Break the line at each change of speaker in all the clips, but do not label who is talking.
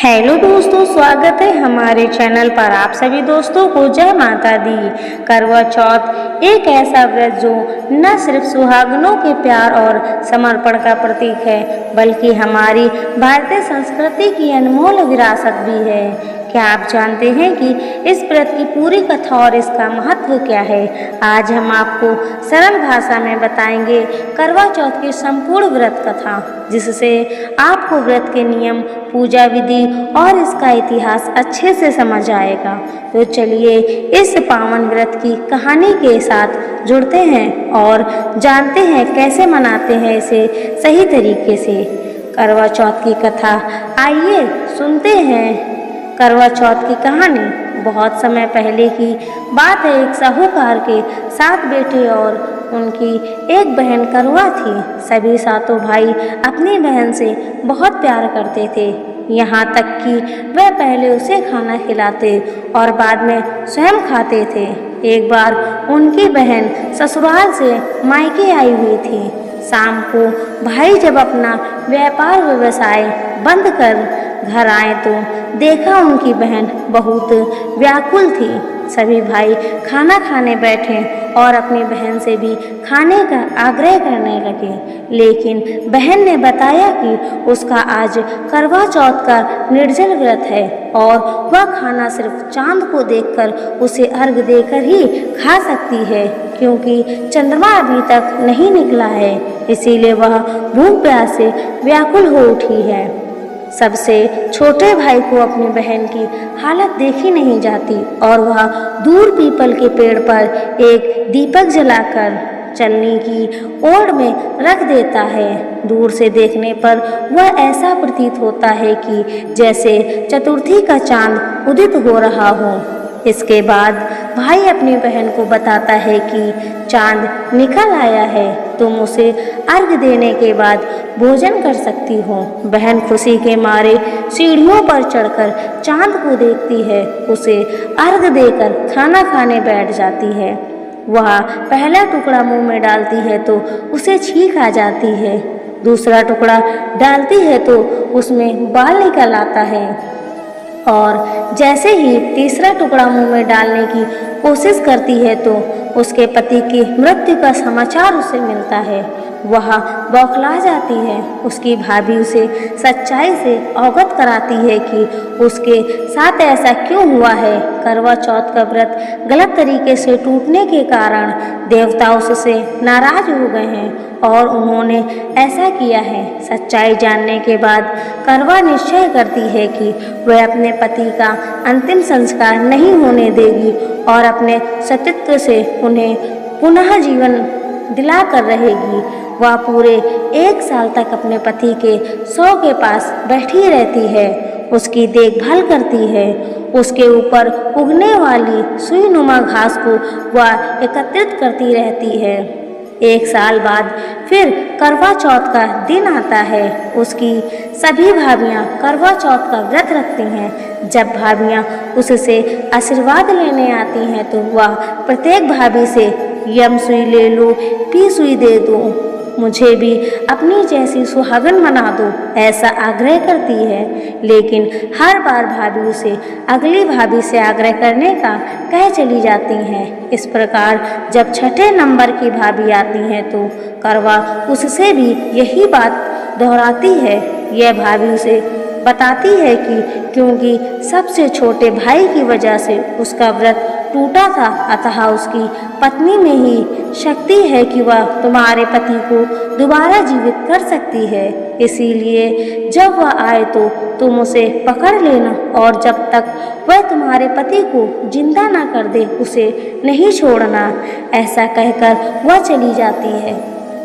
Hello दोस्तों, स्वागत है हमारे चैनल पर। आप सभी दोस्तों को जय माता दी। करवा चौथ एक ऐसा व्रत जो न सिर्फ सुहागनों के प्यार और समर्पण का प्रतीक है, बल्कि हमारी भारतीय संस्कृति की अनमोल विरासत भी है। क्या आप जानते हैं कि इस व्रत की पूरी कथा और इसका महत्व क्या है? आज हम आपको सरल भाषा में बताएंगे करवा चौथ की संपूर्ण व्रत कथा, जिससे आपको व्रत के नियम, पूजा विधि और इसका इतिहास अच्छे से समझ आएगा। तो चलिए इस पावन व्रत की कहानी के साथ जुड़ते हैं और जानते हैं कैसे मनाते हैं इसे सही तरीके से। करवा चौथ की कथा आइए सुनते हैं। करवा चौथ की कहानी बहुत समय पहले की बात है। एक साहूकार के 7 बेटे और उनकी एक बहन करवा थी। सभी सातों भाई अपनी बहन से बहुत प्यार करते थे, यहाँ तक कि वह पहले उसे खाना खिलाते और बाद में स्वयं खाते थे। एक बार उनकी बहन ससुराल से मायके आई हुई थी। शाम को भाई जब अपना व्यापार व्यवसाय बंद कर घर आए तो देखा उनकी बहन बहुत व्याकुल थी। सभी भाई खाना खाने बैठे और अपनी बहन से भी खाने का आग्रह करने लगे, लेकिन बहन ने बताया कि उसका आज करवा चौथ का निर्जल व्रत है और वह खाना सिर्फ चांद को देखकर उसे अर्घ देकर ही खा सकती है, क्योंकि चंद्रमा अभी तक नहीं निकला है। इसीलिए वह भूख प्यास से व्याकुल हो उठी है। सबसे छोटे भाई को अपनी बहन की हालत देखी नहीं जाती और वह दूर पीपल के पेड़ पर एक दीपक जलाकर चलनी की ओर में रख देता है। दूर से देखने पर वह ऐसा प्रतीत होता है कि जैसे चतुर्थी का चांद उदित हो रहा हो। इसके बाद भाई अपनी बहन को बताता है कि चांद निकल आया है, तुम उसे अर्घ देने के बाद भोजन कर सकती हो। बहन खुशी के मारे सीढ़ियों पर चढ़कर चांद को देखती है, उसे अर्घ देकर खाना खाने बैठ जाती है। वह पहला टुकड़ा मुंह में डालती है तो उसे छींक आ जाती है। दूसरा टुकड़ा डालती है तो उसमें बाल निकल आता है और जैसे ही तीसरा टुकड़ा मुंह में डालने की कोशिश करती है तो उसके पति की मृत्यु का समाचार उसे मिलता है। वह बौखला जाती है। उसकी भाभी उसे सच्चाई से अवगत कराती है कि उसके साथ ऐसा क्यों हुआ है। करवा चौथ का व्रत गलत तरीके से टूटने के कारण देवता उससे नाराज हो गए हैं और उन्होंने ऐसा किया है। सच्चाई जानने के बाद करवा निश्चय करती है कि वह अपने पति का अंतिम संस्कार नहीं होने देगी और अपने सतीत्व से उन्हें पुनः जीवन दिलाकर रहेगी। वह पूरे 1 साल तक अपने पति के शव के पास बैठी रहती है, उसकी देखभाल करती है। उसके ऊपर उगने वाली सुई नुमा घास को वह एकत्रित करती रहती है। 1 साल बाद फिर करवा चौथ का दिन आता है। उसकी सभी भाभियाँ करवा चौथ का व्रत रखती हैं। जब भाभियाँ उससे आशीर्वाद लेने आती हैं तो वह प्रत्येक भाभी से यम सुई ले लो, पी सुई दे दो, मुझे भी अपनी जैसी सुहागन बना दो, ऐसा आग्रह करती है। लेकिन हर बार भाभी उसे अगली भाभी से आग्रह करने का कह चली जाती हैं। इस प्रकार जब 6ठे नंबर की भाभी आती हैं तो करवा उससे भी यही बात दोहराती है। यह भाभी उसे बताती है कि क्योंकि सबसे छोटे भाई की वजह से उसका व्रत टूटा था, अतः उसकी पत्नी में ही शक्ति है कि वह तुम्हारे पति को दोबारा जीवित कर सकती है। इसीलिए जब वह आए तो तुम उसे पकड़ लेना और जब तक वह तुम्हारे पति को जिंदा ना कर दे उसे नहीं छोड़ना। ऐसा कहकर वह चली जाती है।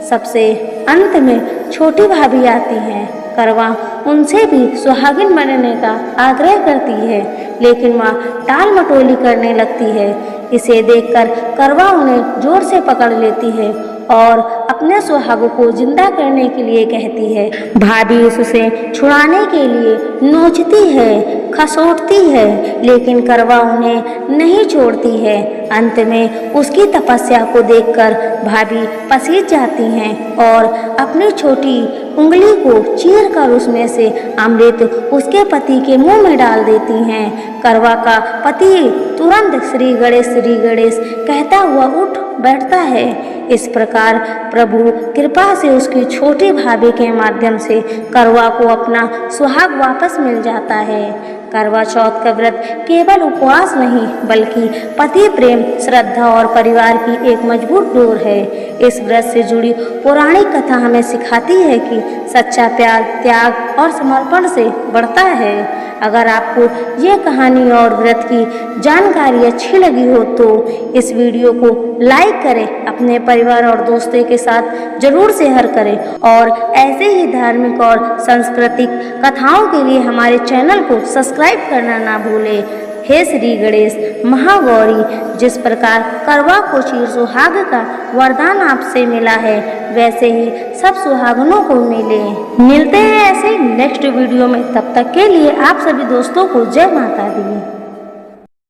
सबसे अंत में छोटी भाभी आती हैं। करवा उनसे भी सुहागिन बनने का आग्रह करती है, लेकिन वह टाल मटोली करने लगती है। इसे देखकर करवा उन्हें जोर से पकड़ लेती है और अपने सुहाग को जिंदा करने के लिए कहती है। भाभी उससे छुड़ाने के लिए नोचती है, खसोटती है, लेकिन करवा उन्हें नहीं छोड़ती है। अंत में उसकी तपस्या को देखकर भाभी पसीज जाती हैं और अपनी छोटी उंगली को चीरकर उसमें से अमृत उसके पति के मुंह में डाल देती हैं। करवा का पति तुरंत श्री गणेश कहता हुआ उठ बैठता है। इस प्रकार प्रभु कृपा से उसकी छोटी भाभी के माध्यम से करवा को अपना सुहाग वापस मिल जाता है। करवा चौथ का व्रत केवल उपवास नहीं बल्कि पति प्रेम, श्रद्धा और परिवार की एक मजबूत डोर है। इस व्रत से जुड़ी पौराणिक कथा हमें सिखाती है कि सच्चा प्यार त्याग और समर्पण से बढ़ता है। अगर आपको ये कहानी और व्रत की जानकारी अच्छी लगी हो तो इस वीडियो को लाइक करें, अपने परिवार और दोस्तों के साथ जरूर शेयर करें और ऐसे ही धार्मिक और सांस्कृतिक कथाओं के लिए हमारे चैनल को सब्सक्राइब करना ना भूलें। हे श्री गणेश महागौरी, जिस प्रकार करवा को क्षीर सुहाग का वरदान आपसे मिला है वैसे ही सब सुहागनों को मिलते हैं ऐसे नेक्स्ट वीडियो में। तब तक के लिए आप सभी दोस्तों को जय माता दी।